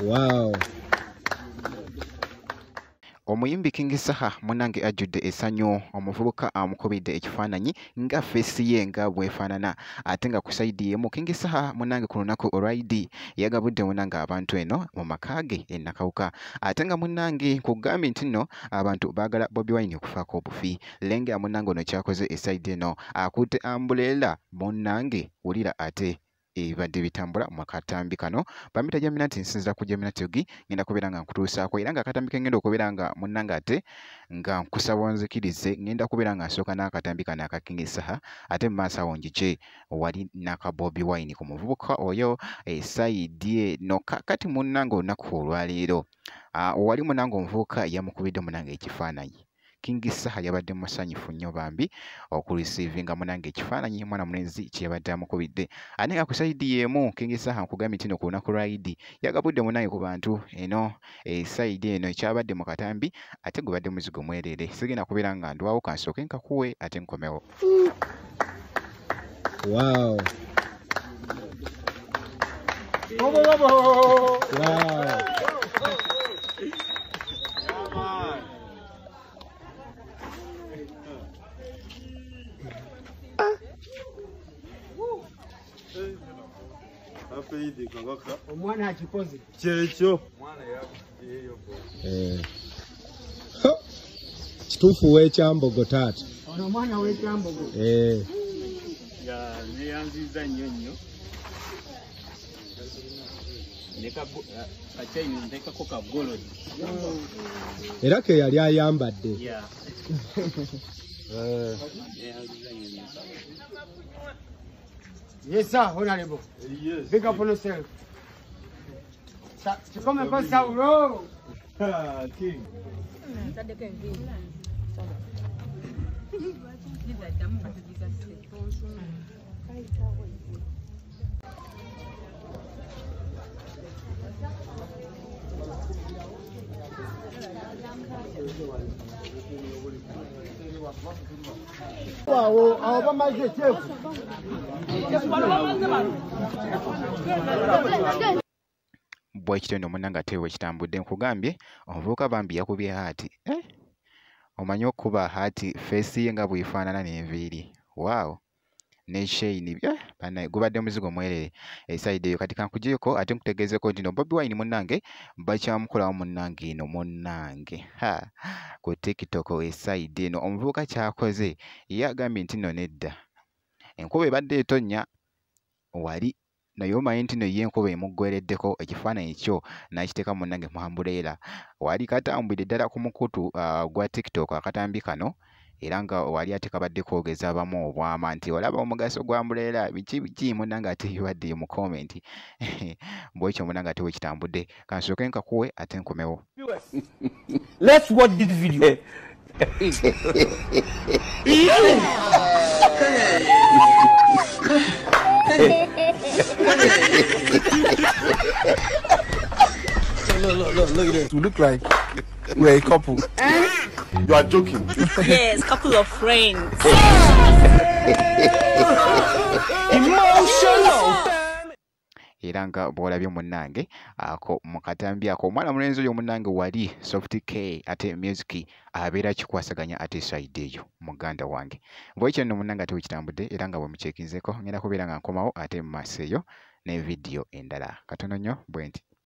Wow. Omuyimbi King Saha munange ajudde essanyu omuvubuka amukubidde ekifaananyi nga feesi ye nga bwefaanana ate nga ku sayidi yemu King Saha munange ku lunaku olwayidi yagabudde munange abantu eno mu maka ge e Nakawuka ate nga munange nkugambye nti nno abantu baagala Bobi Wine okufaako obufi lengera munange ono kyakoze esayidi eno akutte ambuleera munange wulira ate ebadde bitambula mu katambi kano bamita Gemina nti nsinzira ku Gemina TV ngenda kubeera nga nkutuusaako era nga akatambi kengenda okubeera nga munnange ate nga nkusaba onzikirize ngenda kubeera nga nsooka n'akatambi kano aka King Saha ate mu maaso awo njije wali n'aka Bobi Wine ku muvubuka oyo esayidi eno kakati munnange olunaku olwaleero wali munnange omuvubuka yamukubidde munnange ekifaananyi King Saha yabadde musanyufu nnyo bambi okurisiivinga munange ekifaananyi mwana mulenzi kye yabadde amukubidde ate nga ku sayidi y'emu King Saha nkugambye nti no ku lunaku lwayidi yagabudde munange ku bantu eno sayidi eno ekyabadde mu katambi ate gwe badde muzigo mwereere sigenda kubeera nga ndwawo kansooke nkakuwe ate nkomewo. Wow. Wow. Omwana akikoze kyekyo Kituufu w'ekyambogo taata. ono omwana w'ekyambogo neyanziza nnyo nnyo kakyayini ntekako kagolodi Era ke yali ayambadde. Yes, sir, honorable. Yes. Big up on yourself. To come and pass out road. King. Wow, I'll buy my chef. Bwekityo nno munnange ate bwekitambudde nkugambye omuvubuka bambi yakubye haati omanyi okuba haati feesi ye nga bwefaanana n'enviiri waawo ne shayini banaye gubadde muzigo mwerere esayidi eyo kati kankugyeko ate nkutegeezeko nti no Bobi Wine munnange bakyamukolawo munnange eno munnange ku TikTok esayidi eno omuvubuka kyakoze yagambye nti nno nedda enkuba ebadde etonnya wali naye omanyi nti no ye enkuba emuggwereddeko ekifaananyi kyo n'akiteeka munnange mu ambuleera wali katambwidde ddala ku mukutu gwa TikTok akatambi kano era nga wali ate kabadde kwogeza abamu obwama nti olaba omugaso gwa ambuleera biki munnange ate bibadde mu komenti bwekyo munnange ate wekitambudde kansooke nkakuwe ate nkomewo. Let's watch this video. Look at this. We look like we're a couple. You are joking. Yes, couple of friends. Emotional. Era nga bw'olabye munnange ako mu katambi ako omwana mulenzi oyo munnange wali Soft K ate music abeera kikwasaganya ate sayidi eyo muganda wange bwekyo nno munnange ate wekitambudde era nga bwe mucekinzeko ngenda kubeera nga nkomawo ate mu maaso eyo ne vidiyo endala katono nnyo bwe nti